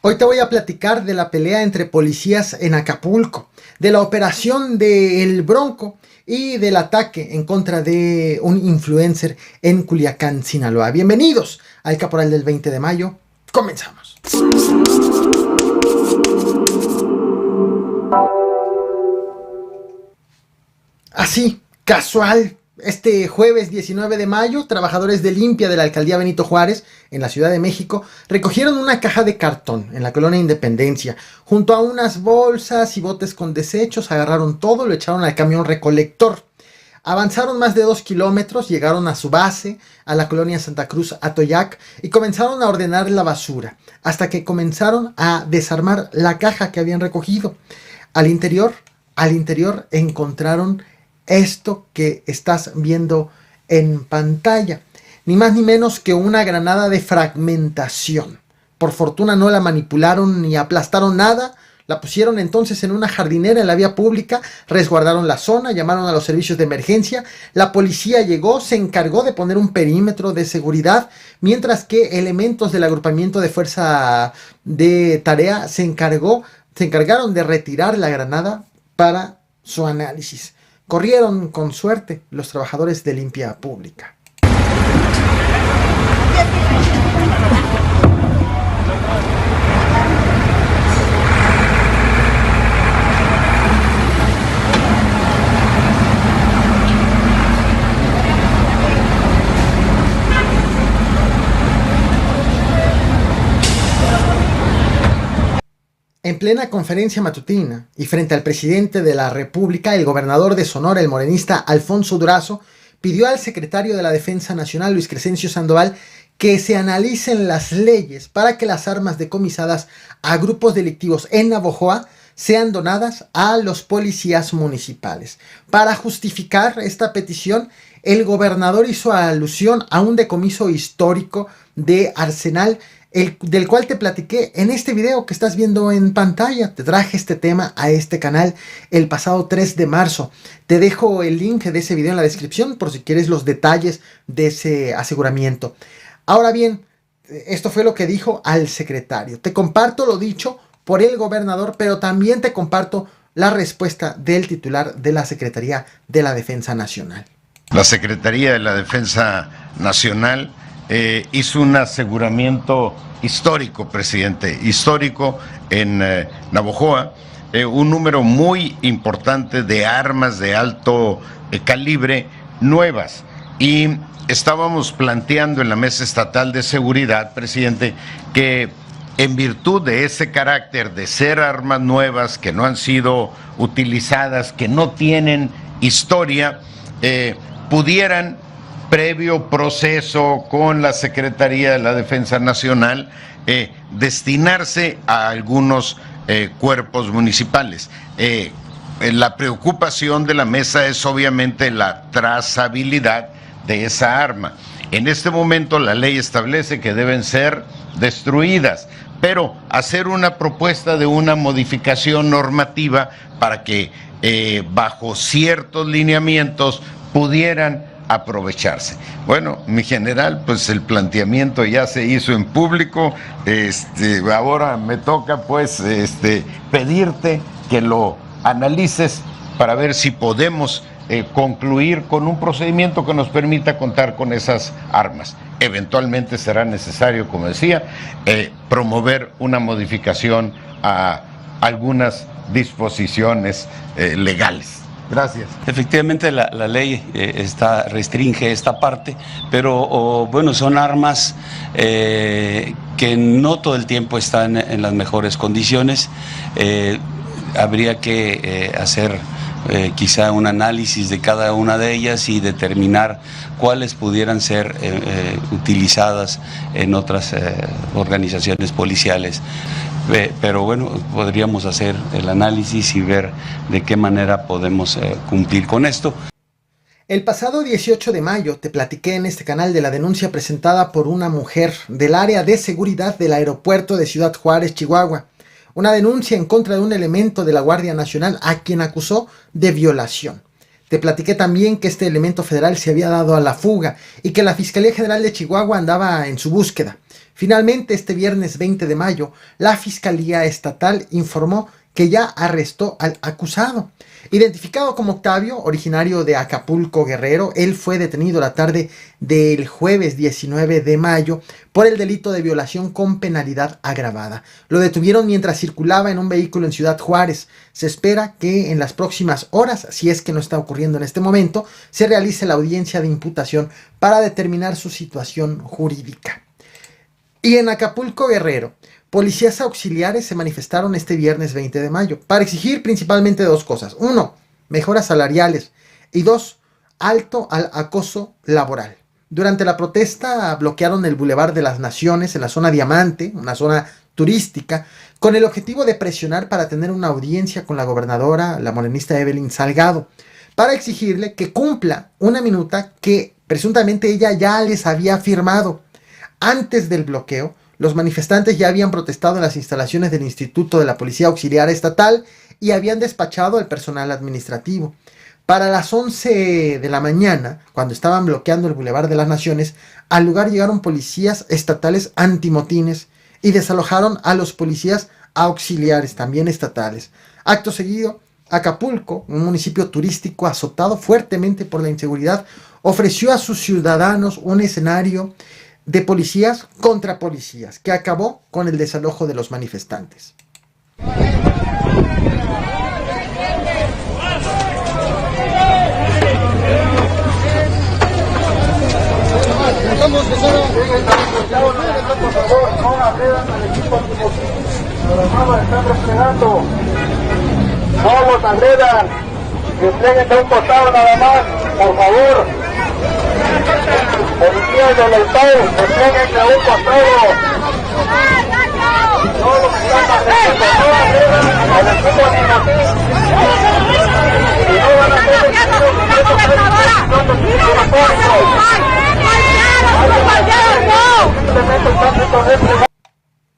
Hoy te voy a platicar de la pelea entre policías en Acapulco, de la operación de El Bronco y del ataque en contra de un influencer en Culiacán, Sinaloa. Bienvenidos al Caporal del 20 de mayo. Comenzamos. Así, casual. Este jueves 19 de mayo, trabajadores de limpia de la alcaldía Benito Juárez, en la Ciudad de México, recogieron una caja de cartón en la colonia Independencia. Junto a unas bolsas y botes con desechos, agarraron todo y lo echaron al camión recolector. Avanzaron más de 2 kilómetros, llegaron a su base, a la colonia Santa Cruz Atoyac, y comenzaron a ordenar la basura, hasta que comenzaron a desarmar la caja que habían recogido. Al interior encontraron esto que estás viendo en pantalla, ni más ni menos que una granada de fragmentación. Por fortuna no la manipularon ni aplastaron nada. La pusieron entonces en una jardinera en la vía pública, resguardaron la zona, llamaron a los servicios de emergencia, la policía llegó, se encargó de poner un perímetro de seguridad, mientras que elementos del agrupamiento de fuerza de tarea se encargaron de retirar la granada para su análisis. Corrieron con suerte los trabajadores de limpia pública. En plena conferencia matutina y frente al presidente de la República, el gobernador de Sonora, el morenista Alfonso Durazo, pidió al secretario de la Defensa Nacional, Luis Crescencio Sandoval, que se analicen las leyes para que las armas decomisadas a grupos delictivos en Navojoa sean donadas a los policías municipales. Para justificar esta petición, el gobernador hizo alusión a un decomiso histórico de arsenal, del cual te platiqué en este video que estás viendo en pantalla. Te traje este tema a este canal el pasado 3 de marzo. Te dejo el link de ese video en la descripción por si quieres los detalles de ese aseguramiento. Ahora bien, esto fue lo que dijo al secretario. Te comparto lo dicho por el gobernador, pero también te comparto la respuesta del titular de la Secretaría de la Defensa Nacional. La Secretaría de la Defensa Nacional hizo un aseguramiento histórico, presidente, histórico en Navojoa, un número muy importante de armas de alto calibre nuevas, y estábamos planteando en la Mesa Estatal de Seguridad, presidente, que en virtud de ese carácter de ser armas nuevas que no han sido utilizadas, que no tienen historia, pudieran, previo proceso con la Secretaría de la Defensa Nacional, destinarse a algunos cuerpos municipales. La preocupación de la mesa es obviamente la trazabilidad de esa arma. En este momento la ley establece que deben ser destruidas, pero hacer una propuesta de una modificación normativa para que bajo ciertos lineamientos pudieran aprovecharse. Bueno, mi general, pues el planteamiento ya se hizo en público. Ahora me toca pues pedirte que lo analices para ver si podemos concluir con un procedimiento que nos permita contar con esas armas. Eventualmente será necesario, como decía, promover una modificación a algunas disposiciones legales. Gracias. Efectivamente la ley restringe esta parte, pero bueno, son armas que no todo el tiempo están en las mejores condiciones. Habría que hacer quizá un análisis de cada una de ellas y determinar cuáles pudieran ser utilizadas en otras organizaciones policiales. Pero bueno, podríamos hacer el análisis y ver de qué manera podemos cumplir con esto. El pasado 18 de mayo te platiqué en este canal de la denuncia presentada por una mujer del área de seguridad del aeropuerto de Ciudad Juárez, Chihuahua. Una denuncia en contra de un elemento de la Guardia Nacional a quien acusó de violación. Te platiqué también que este elemento federal se había dado a la fuga y que la Fiscalía General de Chihuahua andaba en su búsqueda. Finalmente, este viernes 20 de mayo, la Fiscalía Estatal informó que ya arrestó al acusado. Identificado como Octavio, originario de Acapulco, Guerrero, él fue detenido la tarde del jueves 19 de mayo por el delito de violación con penalidad agravada. Lo detuvieron mientras circulaba en un vehículo en Ciudad Juárez. Se espera que en las próximas horas, si es que no está ocurriendo en este momento, se realice la audiencia de imputación para determinar su situación jurídica. Y en Acapulco, Guerrero, policías auxiliares se manifestaron este viernes 20 de mayo para exigir principalmente dos cosas. 1. Mejoras salariales. Y 2. Alto al acoso laboral. Durante la protesta bloquearon el Boulevard de las Naciones en la zona Diamante, una zona turística, con el objetivo de presionar para tener una audiencia con la gobernadora, la morenista Evelyn Salgado, para exigirle que cumpla una minuta que presuntamente ella ya les había firmado. Antes del bloqueo, los manifestantes ya habían protestado en las instalaciones del Instituto de la Policía Auxiliar Estatal y habían despachado al personal administrativo. Para las 11 de la mañana, cuando estaban bloqueando el Boulevard de las Naciones, al lugar llegaron policías estatales antimotines y desalojaron a los policías auxiliares, también estatales. Acto seguido, Acapulco, un municipio turístico azotado fuertemente por la inseguridad, ofreció a sus ciudadanos un escenario de policías contra policías, que acabó con el desalojo de los manifestantes. No los agredan, desplieguense a un costado nada más, por favor. Policías del Estado, desplieguense a un costado. No los están agrediendo, no agredan al equipo antimotín. Y no van a ser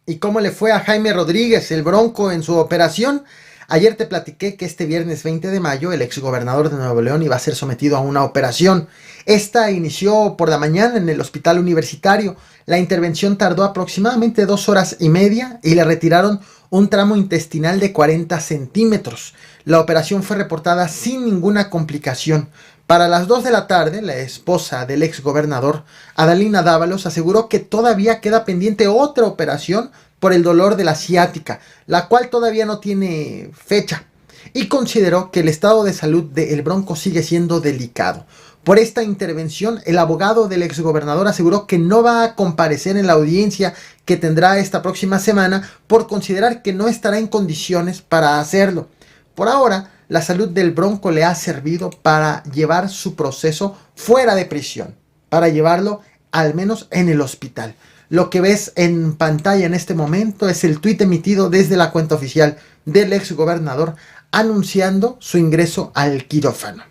¿Y cómo le fue a Jaime Rodríguez, el Bronco, en su operación? Ayer te platiqué que este viernes 20 de mayo el exgobernador de Nuevo León iba a ser sometido a una operación. Esta inició por la mañana en el hospital universitario. La intervención tardó aproximadamente 2 horas y media y le retiraron un tramo intestinal de 40 centímetros. La operación fue reportada sin ninguna complicación. Para las 2 de la tarde, la esposa del exgobernador, Adalina Dávalos, aseguró que todavía queda pendiente otra operación por el dolor de la ciática, la cual todavía no tiene fecha, y consideró que el estado de salud de El Bronco sigue siendo delicado. Por esta intervención, el abogado del exgobernador aseguró que no va a comparecer en la audiencia que tendrá esta próxima semana por considerar que no estará en condiciones para hacerlo. Por ahora, la salud del Bronco le ha servido para llevar su proceso fuera de prisión, para llevarlo al menos en el hospital. Lo que ves en pantalla en este momento es el tuit emitido desde la cuenta oficial del exgobernador anunciando su ingreso al quirófano.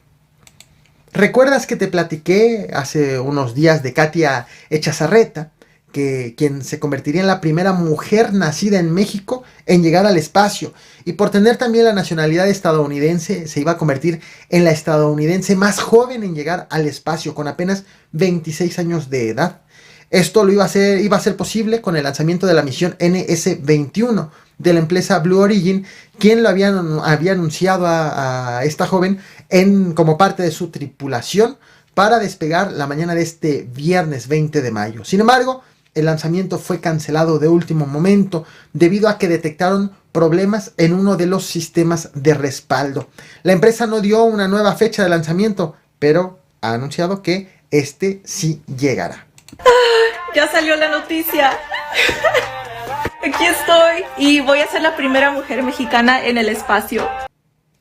¿Recuerdas que te platiqué hace unos días de Katia Echazarreta, quien se convertiría en la primera mujer nacida en México en llegar al espacio? Y por tener también la nacionalidad estadounidense, se iba a convertir en la estadounidense más joven en llegar al espacio, con apenas 26 años de edad. Esto lo iba a ser posible con el lanzamiento de la misión NS-21 de la empresa Blue Origin, quien lo había anunciado a esta joven como parte de su tripulación para despegar la mañana de este viernes 20 de mayo. Sin embargo, el lanzamiento fue cancelado de último momento debido a que detectaron problemas en uno de los sistemas de respaldo. La empresa no dio una nueva fecha de lanzamiento, pero ha anunciado que este sí llegará. Ya salió la noticia. Aquí estoy y voy a ser la primera mujer mexicana en el espacio.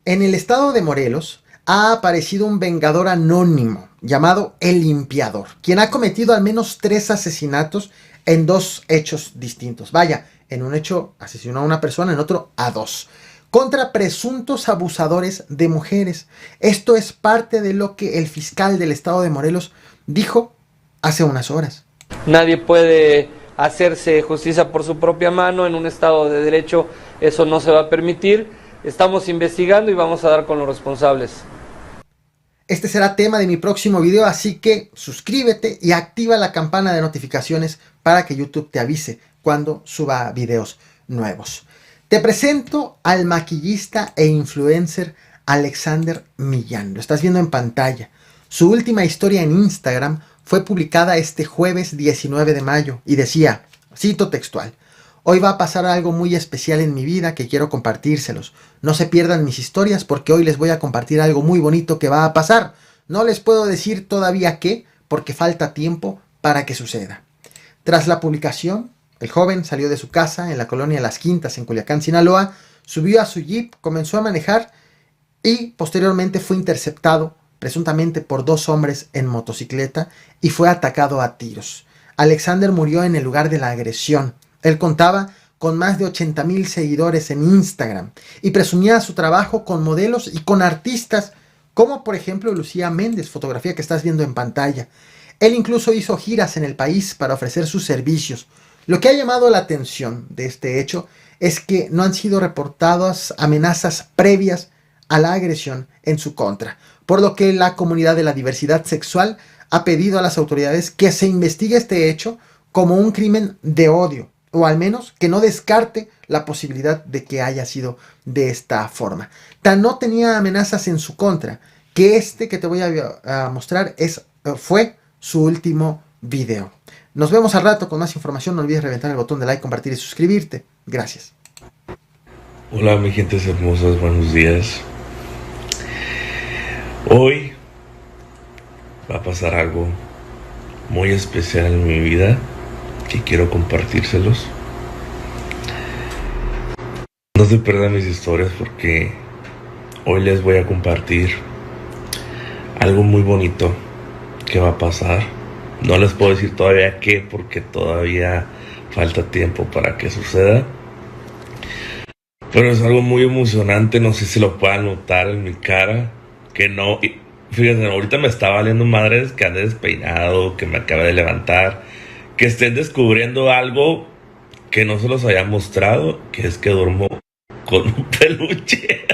En el estado de Morelos ha aparecido un vengador anónimo llamado El Limpiador, quien ha cometido al menos 3 asesinatos en 2 hechos distintos. Vaya, en un hecho asesinó a una persona, en otro a 2. Contra presuntos abusadores de mujeres. Esto es parte de lo que el fiscal del estado de Morelos dijo hace unas horas. Nadie puede hacerse justicia por su propia mano. En un estado de derecho eso no se va a permitir. Estamos investigando y vamos a dar con los responsables. Este será tema de mi próximo video, así que suscríbete y activa la campana de notificaciones para que YouTube te avise cuando suba videos nuevos. Te presento al maquillista e influencer Alexander Millán. Lo estás viendo en pantalla. Su última historia en Instagram fue publicada este jueves 19 de mayo y decía, cito textual: hoy va a pasar algo muy especial en mi vida que quiero compartírselos. No se pierdan mis historias porque hoy les voy a compartir algo muy bonito que va a pasar. No les puedo decir todavía qué, porque falta tiempo para que suceda. Tras la publicación, el joven salió de su casa en la colonia Las Quintas en Culiacán, Sinaloa, subió a su jeep, comenzó a manejar y posteriormente fue interceptado presuntamente por 2 hombres en motocicleta y fue atacado a tiros. Alexander murió en el lugar de la agresión. Él contaba con más de 80,000 seguidores en Instagram y presumía su trabajo con modelos y con artistas como por ejemplo Lucía Méndez, fotografía que estás viendo en pantalla. Él incluso hizo giras en el país para ofrecer sus servicios. Lo que ha llamado la atención de este hecho es que no han sido reportadas amenazas previas a la agresión en su contra, por lo que la comunidad de la diversidad sexual ha pedido a las autoridades que se investigue este hecho como un crimen de odio, o al menos que no descarte la posibilidad de que haya sido de esta forma. Tan no tenía amenazas en su contra que este que te voy a mostrar fue su último video. Nos vemos al rato con más información. No olvides reventar el botón de like, compartir y suscribirte. Gracias. Hola mi gentes hermosas, buenos días. Hoy va a pasar algo muy especial en mi vida que quiero compartírselos. No se pierdan mis historias porque hoy les voy a compartir algo muy bonito que va a pasar. No les puedo decir todavía qué porque todavía falta tiempo para que suceda. Pero es algo muy emocionante, no sé si lo puedan notar en mi cara. Que no, fíjense, ahorita me está valiendo madres que ande despeinado, que me acabe de levantar, que estén descubriendo algo que no se los había mostrado, que es que duermo con un peluche.